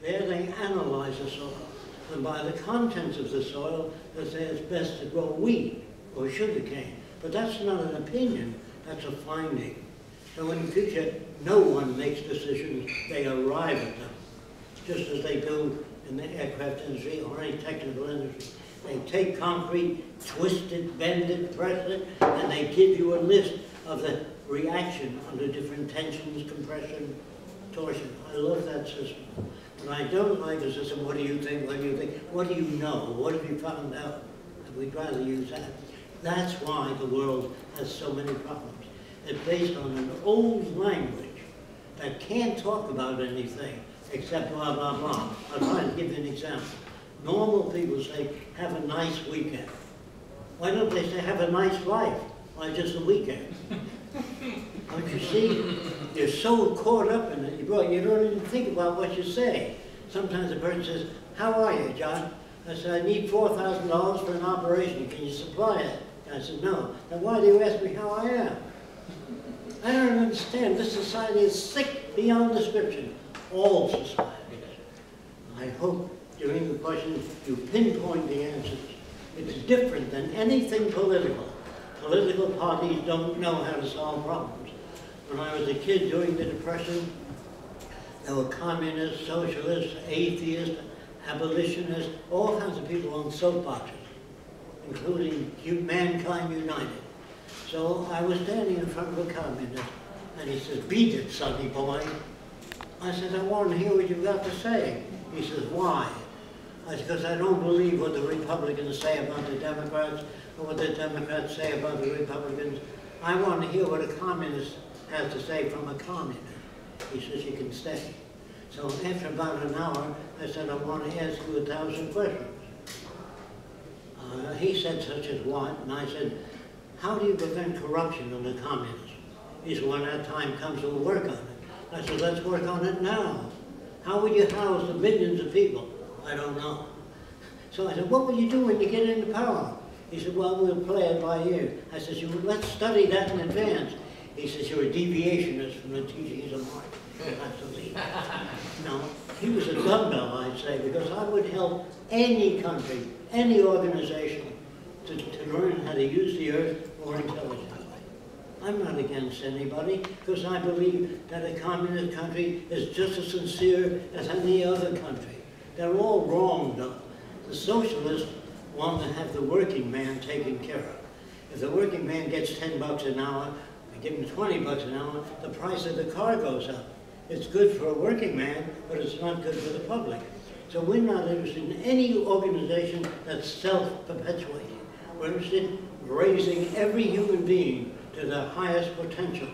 There they analyze the soil, and by the contents of the soil, they say it's best to grow wheat or sugarcane. But that's not an opinion, that's a finding. So in the future, no one makes decisions, they arrive at them, just as they do in the aircraft industry or any technical industry. They take concrete, twist it, bend it, press it, and they give you a list of the reaction under different tensions, compression, torsion. I love that system. What I don't like is the system, what do you think, what do you think, what do you know, what have you found out? And we'd rather use that. That's why the world has so many problems. It's based on an old language that can't talk about anything except blah, blah, blah. I'll try to give you an example. Normal people say, have a nice weekend. Why don't they say, have a nice life? Why just a weekend? Don't you see? You're so caught up in it, you don't even think about what you say. Sometimes a person says, how are you, John? I said, I need $4,000 for an operation. Can you supply it? I said, no. Then why do you ask me how I am? I don't understand. This society is sick beyond description. All societies. I hope during the questions you pinpoint the answers. It's different than anything political. Political parties don't know how to solve problems. When I was a kid during the Depression, there were communists, socialists, atheists, abolitionists, all kinds of people on soapboxes, including Mankind United. So I was standing in front of a communist, and he says, beat it, sonny boy. I said, I want to hear what you've got to say. He says, why? I said, because I don't believe what the Republicans say about the Democrats, or what the Democrats say about the Republicans. I want to hear what a communist has to say from a communist. He says, you can stay. So after about an hour, I said, I want to ask you 1,000 questions. He said, such as what? And I said, how do you prevent corruption in the communism? He said, when that time comes, we'll work on it. I said, let's work on it now. How would you house the millions of people? I don't know. So I said, what will you do when you get into power? He said, well, we'll play it by ear. I said, let's study that in advance. He says, you're a deviationist from the teachings of Marx. Absolutely. No, he was a dumbbell, I'd say, because I would help any country, any organization to learn how to use the earth more intelligently. I'm not against anybody, because I believe that a communist country is just as sincere as any other country. They're all wrong, though. The socialists want to have the working man taken care of. If the working man gets $10 an hour, we give him $20 an hour, the price of the car goes up. It's good for a working man, but it's not good for the public. So we're not interested in any organization that's self-perpetuating. We're interested in raising every human being to their highest potential.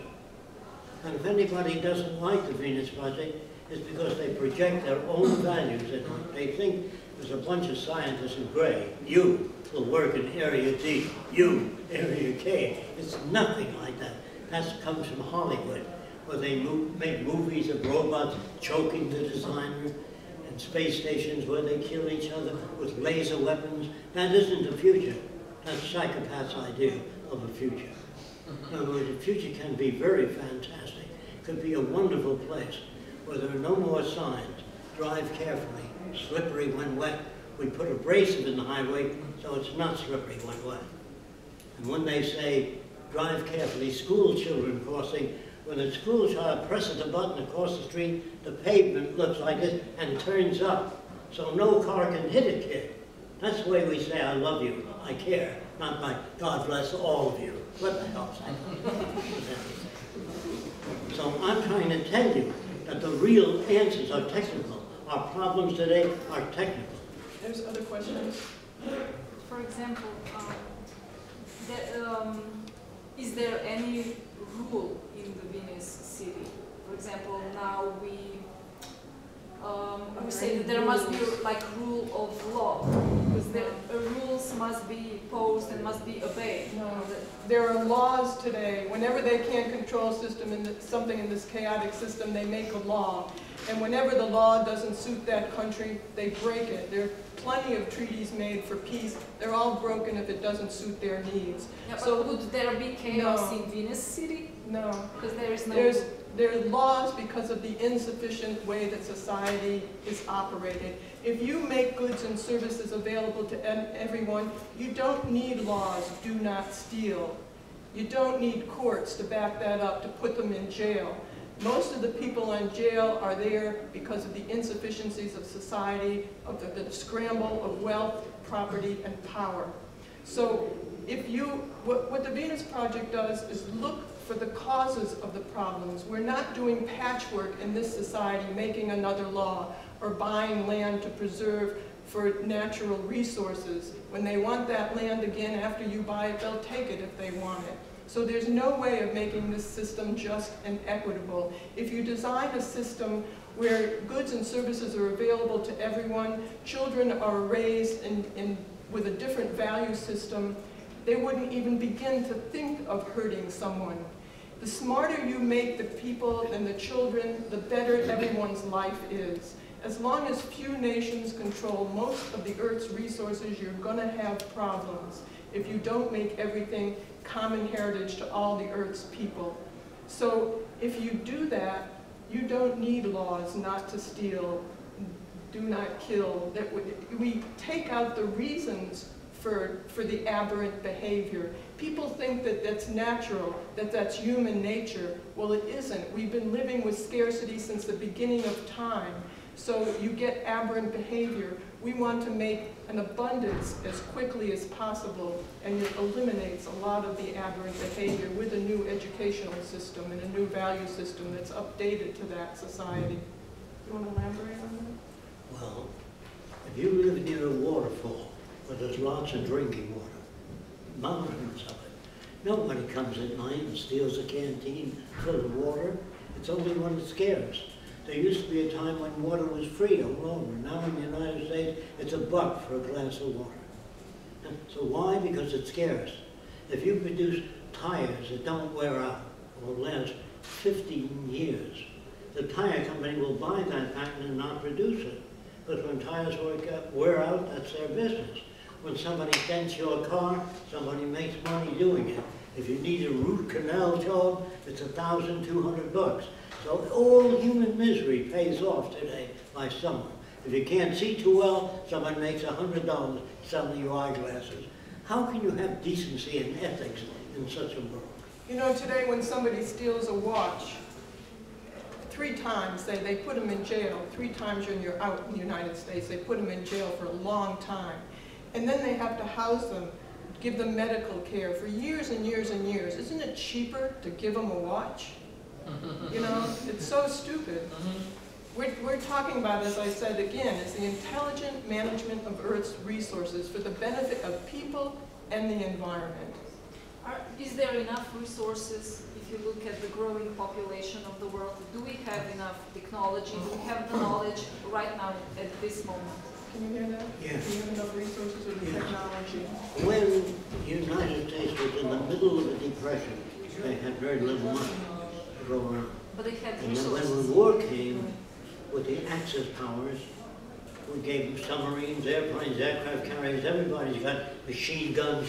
And if anybody doesn't like the Venus Project, it's because they project their own values in it. They think there's a bunch of scientists in gray. You will work in Area D. You, Area K. It's nothing like that. That comes from Hollywood, where they make movies of robots choking the designer, and space stations where they kill each other with laser weapons. That isn't the future. That's psychopath's idea of a future. In other words, the future can be very fantastic. It could be a wonderful place where there are no more signs. Drive carefully, slippery when wet. We put abrasive in the highway so it's not slippery when wet. And when they say, drive carefully, school children crossing, when a school child presses a button across the street, the pavement looks like this and turns up, so no car can hit a kid. That's the way we say, I love you, I care, not by God bless all of you. What the hell's that? So I'm trying to tell you that the real answers are technical. Our problems today are technical. There's other questions? For example, is there any rule in the Venus city? For example, now we say that there must be like rule of law, because the rules must be posed and must be obeyed. No, there are laws today. Whenever they can't control something in this chaotic system, they make a law. And whenever the law doesn't suit that country, they break it. There are plenty of treaties made for peace. They're all broken if it doesn't suit their needs. Yeah, so would there be chaos in Venus city? No. Because there is no... They're laws because of the insufficient way that society is operated. If you make goods and services available to everyone, you don't need laws, do not steal. You don't need courts to back that up, to put them in jail. Most of the people in jail are there because of the insufficiencies of society, of the scramble of wealth, property, and power. So if what the Venus Project does is look for the causes of the problems. We're not doing patchwork in this society, making another law, or buying land to preserve for natural resources. When they want that land again after you buy it, they'll take it if they want it. So there's no way of making this system just and equitable. If you design a system where goods and services are available to everyone, children are raised with a different value system, they wouldn't even begin to think of hurting someone. The smarter you make the people and the children, the better everyone's life is. As long as few nations control most of the Earth's resources, you're going to have problems if you don't make everything common heritage to all the Earth's people. So if you do that, you don't need laws not to steal, do not kill. We take out the reasons for the aberrant behavior. People think that that's natural, that that's human nature. Well, it isn't. We've been living with scarcity since the beginning of time. So you get aberrant behavior. We want to make an abundance as quickly as possible, and it eliminates a lot of the aberrant behavior with a new educational system and a new value system that's updated to that society. You want to elaborate on that? Well, if you live near a waterfall where there's lots of drinking water, mountains of it, nobody comes at night and steals a canteen full of water. It's only when it's scarce. There used to be a time when water was free all over. Now in the United States, it's $1 for a glass of water. So why? Because it's scarce. If you produce tires that don't wear out or last 15 years, the tire company will buy that patent and not produce it. But when tires wear out, that's their business. When somebody dents your car, somebody makes money doing it. If you need a root canal job, it's $1,200. So all human misery pays off today by someone. If you can't see too well, someone makes $100 selling you eyeglasses. How can you have decency and ethics in such a world? You know, today when somebody steals a watch, 3 times, they put them in jail. 3 times when you're out in the United States, they put them in jail for a long time. And then they have to house them, give them medical care for years and years and years. Isn't it cheaper to give them a watch? You know, it's so stupid. We're talking about, as I said again, is the intelligent management of Earth's resources for the benefit of people and the environment. Is there enough resources if you look at the growing population of the world? Do we have enough technology? Do we have the knowledge right now at this moment? Can you hear that? Yes. Do you have enough resources or the technology? When the United States was in the middle of a depression, they had very little money to go around. But they had And then resources. when the war came, with the Axis powers, we gave them submarines, airplanes, aircraft carriers, everybody's got machine guns.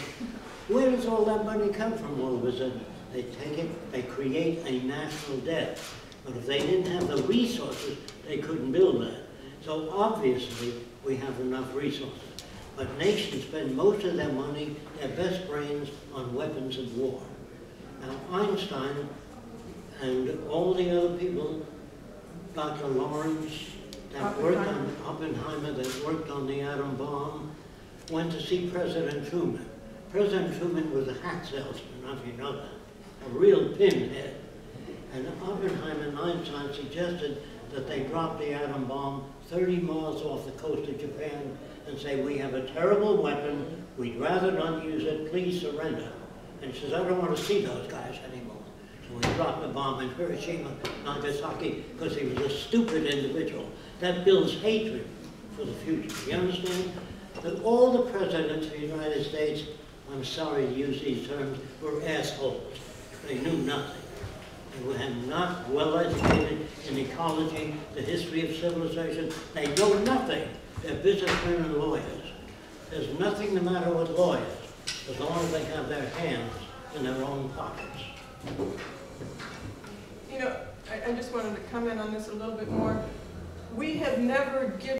Where does all that money come from all of a sudden? They take it, they create a national debt. But if they didn't have the resources, they couldn't build that. So obviously, we have enough resources. But nations spend most of their money, their best brains, on weapons of war. Now, Einstein and all the other people, Dr. Lawrence, that worked on Oppenheimer, that worked on the atom bomb, went to see President Truman. President Truman was a hat salesman, I don't know if you know that, a real pinhead. And Oppenheimer and Einstein suggested that they drop the atom bomb 30 miles off the coast of Japan and say, we have a terrible weapon, we'd rather not use it, please surrender. And he says, I don't want to see those guys anymore. So he dropped the bomb in Hiroshima, Nagasaki, because he was a stupid individual. That builds hatred for the future. You understand? That all the presidents of the United States, I'm sorry to use these terms, were assholes. They knew nothing. They were not well educated in ecology, the history of civilization. They know nothing. They're businessmen and lawyers. There's nothing the matter with lawyers as long as they have their hands in their own pockets. You know, I just wanted to comment on this a little bit more. We have never given